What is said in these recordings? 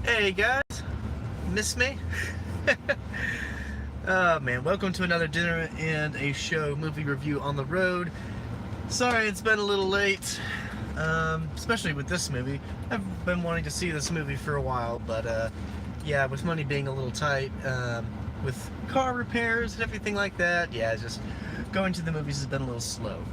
Hey guys, miss me? Oh man, welcome to another dinner and a show movie review on the road. Sorry it's been a little late, especially with this movie. I've been wanting to see this movie for a while, but yeah, with money being a little tight, with car repairs and everything like that, yeah, just going to the movies has been a little slow.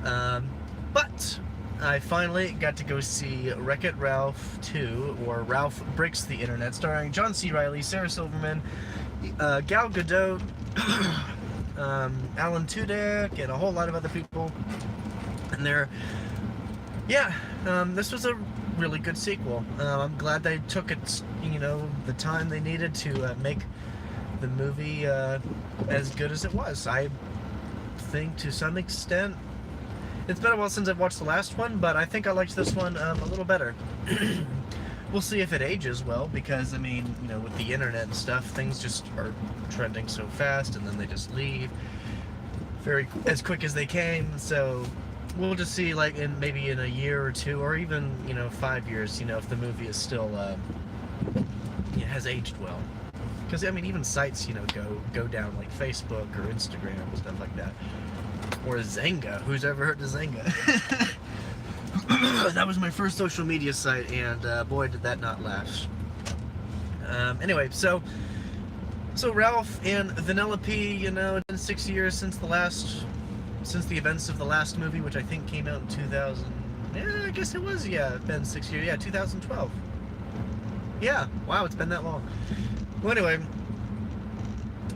But I finally got to go see Wreck-It Ralph 2, or Ralph Breaks the Internet, starring John C. Reilly, Sarah Silverman, Gal Gadot, Alan Tudyk, and a whole lot of other people. And this was a really good sequel. I'm glad they took it, the time they needed to make the movie as good as it was. I think to some extent, it's been a while since I've watched the last one, but I think I liked this one a little better. We'll see if it ages well, because, I mean, with the internet and stuff, things just are trending so fast, and then they just leave as quick as they came, so we'll just see, like, maybe in a year or two, or even, 5 years, if the movie is still, has aged well. Because, I mean, even sites, go down, like Facebook or Instagram and stuff like that. Or Zynga. Who's ever heard of Zynga? That was my first social media site, and boy, did that not last. Anyway, so Ralph and Vanellope, it's been 6 years since the events of the last movie, which I think came out in 2000. Yeah, I guess it was. Yeah, it's been 6 years. Yeah, 2012. Yeah, wow, it's been that long. Well, anyway,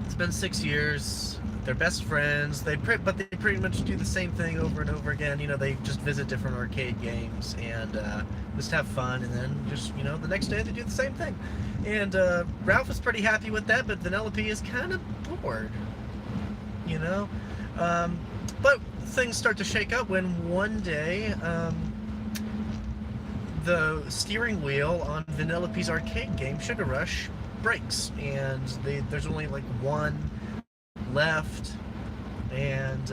it's been 6 years. They're best friends. But they pretty much do the same thing over and over again. They just visit different arcade games and just have fun. And then just the next day they do the same thing. And Ralph is pretty happy with that, but Vanellope is kind of bored. But things start to shake up when one day the steering wheel on Vanellope's arcade game Sugar Rush breaks, and there's only like one left, and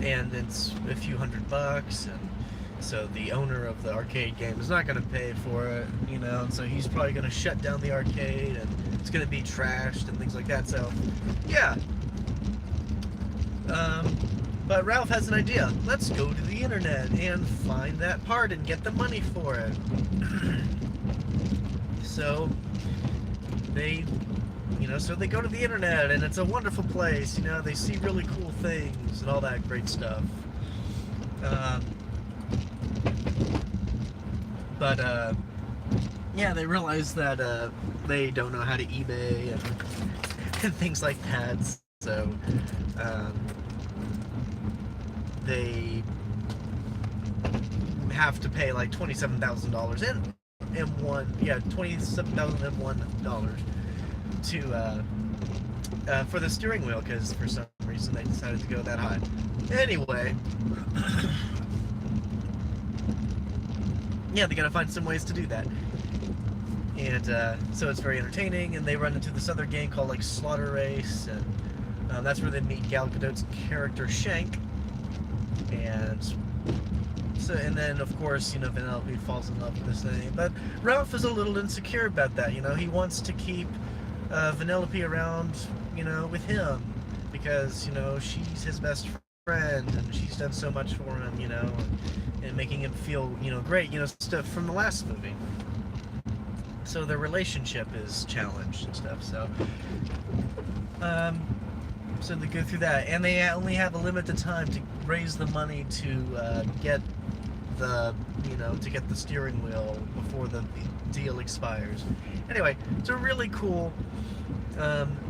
and it's a few $100, and so the owner of the arcade game is not going to pay for it, and so he's probably going to shut down the arcade, and it's going to be trashed and things like that. So yeah, but Ralph has an idea. Let's go to the internet and find that part and get the money for it. So they go to the internet, and it's a wonderful place. They see really cool things and all that great stuff. Yeah, they realize that they don't know how to eBay and things like that. So they have to pay like $27,000 $27,001 to for the steering wheel, because for some reason they decided to go that high. Anyway, yeah, they gotta find some ways to do that. And so it's very entertaining, and they run into this other game called like Slaughter Race, and that's where they meet Gal Gadot's character Shank. And then, of course, Vanellope falls in love with this thing. But Ralph is a little insecure about that. He wants to keep Vanellope around, with him, because, she's his best friend, and she's done so much for him, and making him feel, great, stuff from the last movie. So their relationship is challenged and stuff. So they go through that, and they only have a limited time to raise the money to get the steering wheel before the deal expires. Anyway, it's a really cool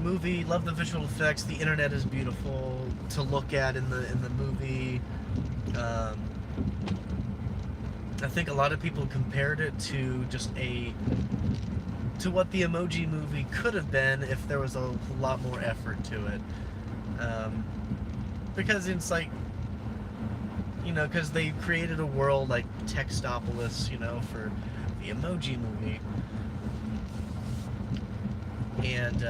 movie. Love the visual effects. The internet is beautiful to look at in the movie. I think a lot of people compared it to to what the Emoji Movie could have been if there was a lot more effort to it. Because it's like, because they created a world like Textopolis, for the Emoji Movie. And,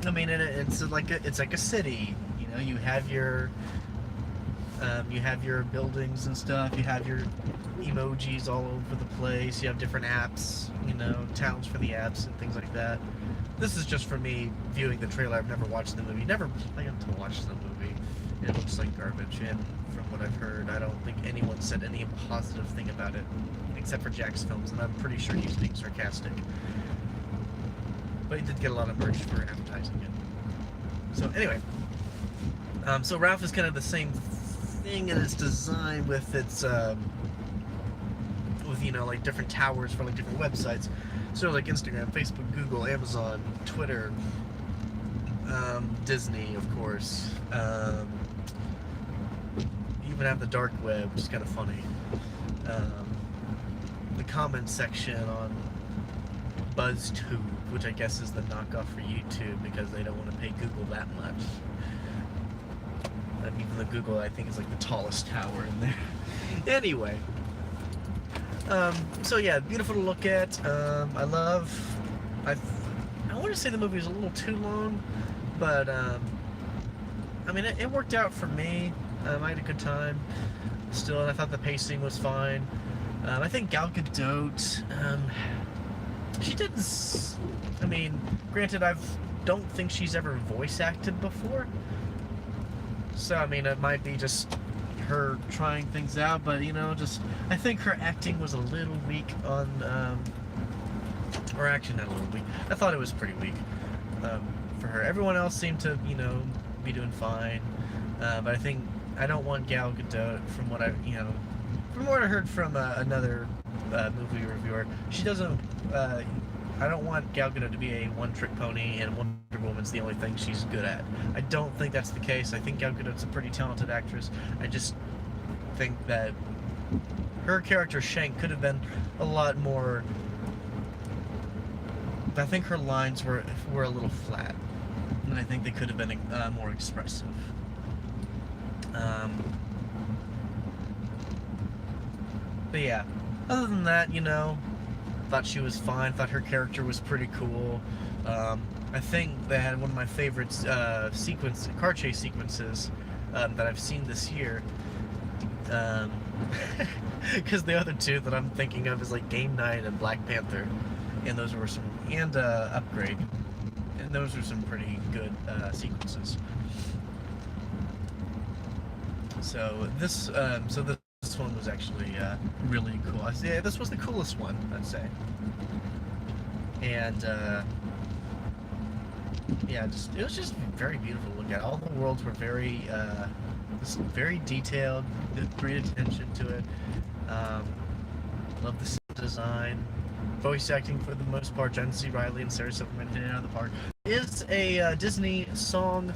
I mean, it's like a city, you have your You have your buildings and stuff. You have your emojis all over the place. You have different apps, towns for the apps and things like that. This is just for me viewing the trailer. I've never watched the movie. Never planned to watch the movie. It looks like garbage, and from what I've heard, I don't think anyone said any positive thing about it, except for Jack's Films, and I'm pretty sure he's being sarcastic. But he did get a lot of merch for advertising it. So anyway, so Ralph is kind of the same thing in its design with its, like different towers for like different websites. So like Instagram, Facebook, Google, Amazon, Twitter, Disney, of course. You even have the dark web, which is kind of funny. The comment section on BuzzTube, which I guess is the knockoff for YouTube because they don't want to pay Google that much. Even the Google, I think, is like the tallest tower in there. Anyway. So yeah, beautiful to look at. I want to say the movie was a little too long, but I mean, it worked out for me. I had a good time still, and I thought the pacing was fine. I think Gal Gadot, she didn't, I mean, granted, don't think she's ever voice acted before, so I mean, it might be just her trying things out, but I think her acting was a little weak on, or actually not a little weak, I thought it was pretty weak for her. Everyone else seemed to, be doing fine, but I don't want Gal Gadot, from what I heard from another movie reviewer, she doesn't, I don't want Gal Gadot to be a one-trick pony, and Wonder Woman's the only thing she's good at. I don't think that's the case. I think Gal Gadot's a pretty talented actress. I just think that her character, Shank, could have been a lot more... I think her lines were a little flat, and I think they could have been more expressive. But yeah, other than that, thought she was fine, thought her character was pretty cool. I think they had one of my favorite car chase sequences that I've seen this year. Because the other two that I'm thinking of is like Game Night and Black Panther, and those were Upgrade, and those were some pretty good sequences. So this one was actually really cool. Yeah, this was the coolest one, I'd say. And yeah, it was just very beautiful to look at. All the worlds were very detailed, great attention to it. Love the sound design, voice acting for the most part. John C. Reilly and Sarah Silverman hit it out of the park. It's a Disney song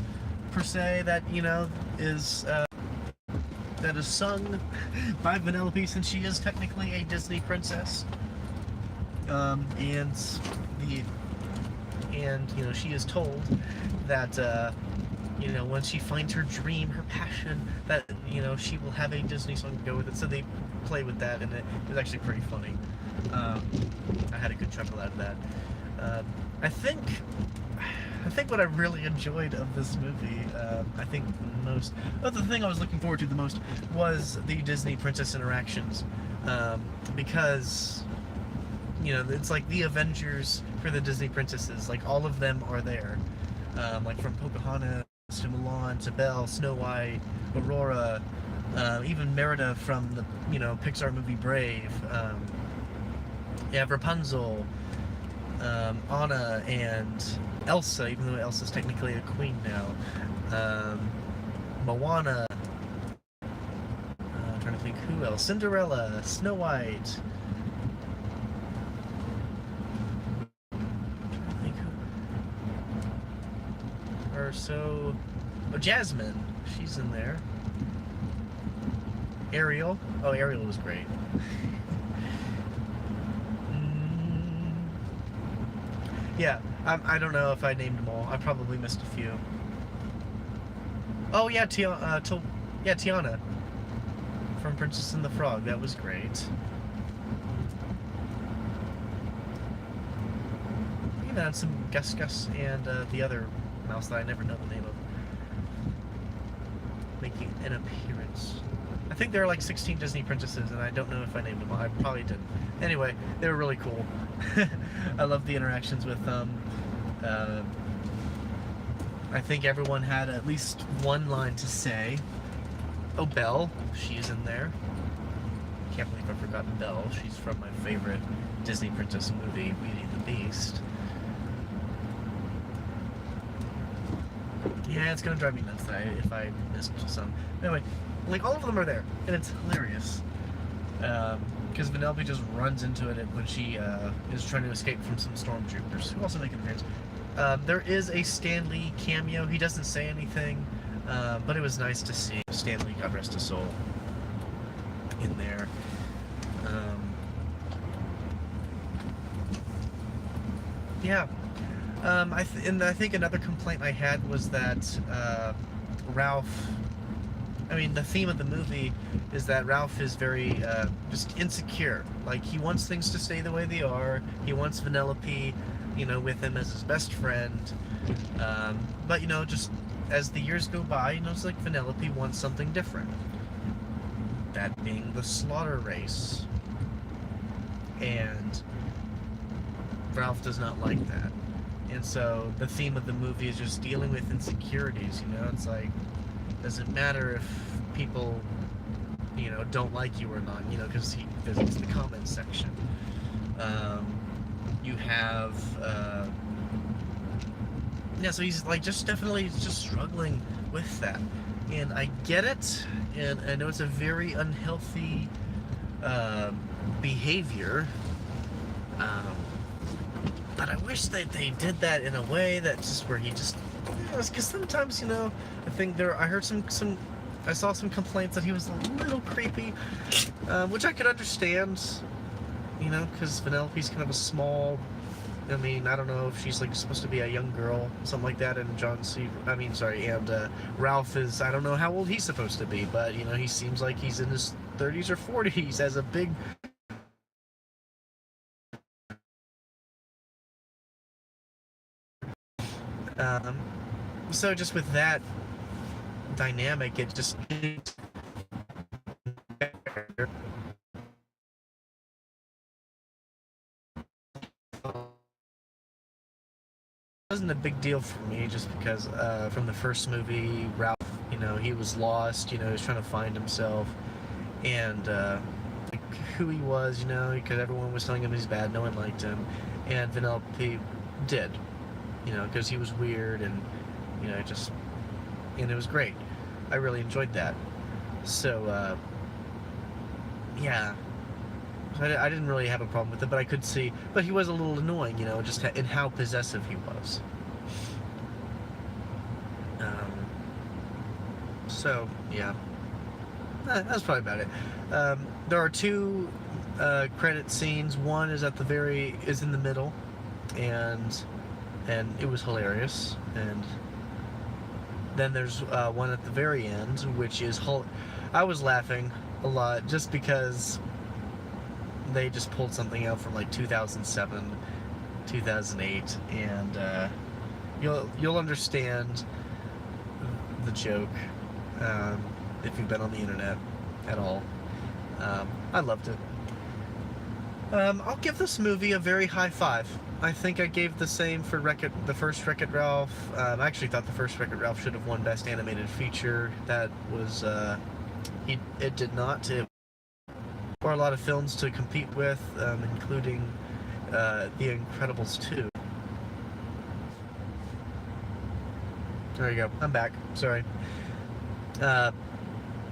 per se that is sung by Vanellope, since she is technically a Disney princess. And she is told that when she finds her dream, her passion, that she will have a Disney song to go with it. So they play with that, and it was actually pretty funny. I had a good chuckle out of that. I think what I really enjoyed of this movie, the thing I was looking forward to the most was the Disney princess interactions, because it's like the Avengers for the Disney princesses. Like, all of them are there, like from Pocahontas to Mulan to Belle, Snow White, Aurora, even Merida from the Pixar movie Brave. You have Rapunzel, Anna, and Elsa, even though Elsa's technically a queen now. Moana. I'm trying to think who else. Cinderella, Snow White. Jasmine, she's in there. Ariel. Oh, Ariel was great. Yeah, I don't know if I named them all. I probably missed a few. Oh yeah, Tiana from Princess and the Frog. That was great. We even had some Gus and the other mouse that I never know the name of. making an appearance. I think there are like 16 Disney princesses, and I don't know if I named them all. I probably didn't. Anyway, they were really cool. I love the interactions with them. I think everyone had at least one line to say. Oh, Belle, she's in there. Can't believe I forgot Belle. She's from my favorite Disney princess movie, Beauty and the Beast. Yeah, it's gonna drive me nuts if I missed some. Anyway, like all of them are there, and it's hilarious. Because Vanellope just runs into it when she is trying to escape from some stormtroopers who also make an appearance. There is a Stan Lee cameo. He doesn't say anything, but it was nice to see Stan Lee, God rest his soul, in there. Yeah. I think another complaint I had was that Ralph. I mean, the theme of the movie is that Ralph is very just insecure. Like, he wants things to stay the way they are. He wants Vanellope, you know, with him as his best friend. But, you know, just as the years go by, you know, it's like Vanellope wants something different. That being the slaughter race. And Ralph does not like that. And so the theme of the movie is just dealing with insecurities, you know? It's like, does it matter if people, you know, don't like you or not, you know, because he visits the comments section. You have, yeah, so he's like just definitely just struggling with that. And I get it, and I know it's a very unhealthy behavior, but I wish that they did that in a way that just where he just, because sometimes, you know, I think I heard I saw some complaints that he was a little creepy, which I could understand, you know, because Vanellope's kind of a small, I mean, I don't know if she's like supposed to be a young girl, something like that, and and Ralph is, I don't know how old he's supposed to be, but, you know, he seems like he's in his 30s or 40s as a big, so just with that dynamic, it just wasn't a big deal for me, just because from the first movie, Ralph, you know, he was lost, you know, he was trying to find himself, and like who he was, you know, because everyone was telling him he's bad, no one liked him, and Vanellope did, you know, because he was weird, and, you know, and it was great. I really enjoyed that. So, yeah. I didn't really have a problem with it, but I could see, but he was a little annoying, you know, just in how possessive he was. So, yeah. That's probably about it. There are two credit scenes. One is is in the middle, and it was hilarious, and then there's one at the very end, which is I was laughing a lot just because they just pulled something out from like 2007, 2008, and you'll understand the joke if you've been on the internet at all. I loved it. I'll give this movie a very high 5. I think I gave the same for the first Wreck-It Ralph. I actually thought the first Wreck-It Ralph should have won Best Animated Feature. That was, it did not. Or a lot of films to compete with, including The Incredibles 2. There you go. I'm back. Sorry. But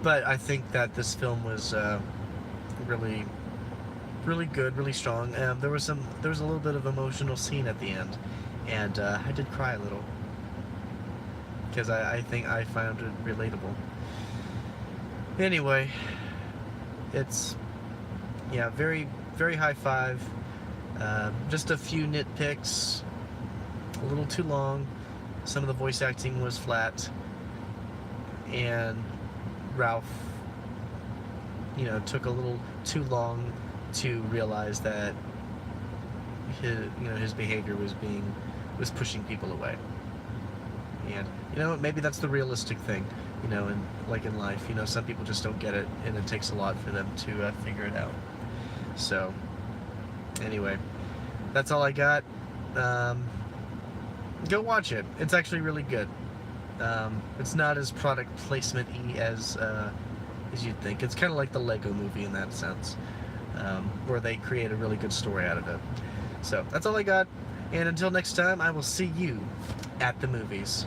I think that this film was really, really good, really strong. There was a little bit of emotional scene at the end, and I did cry a little because I think I found it relatable. Anyway, it's very, very high 5. Just a few nitpicks, a little too long. Some of the voice acting was flat, and Ralph, you know, took a little too long to realize that his behavior was pushing people away. And, you know, maybe that's the realistic thing. you know, and like in life, you know, some people just don't get it, and it takes a lot for them to figure it out. So, anyway, that's all I got. Go watch it. It's actually really good. It's not as product placement-y as you'd think. It's kind of like the Lego Movie in that sense, where they create a really good story out of it. So, that's all I got. And until next time, I will see you at the movies.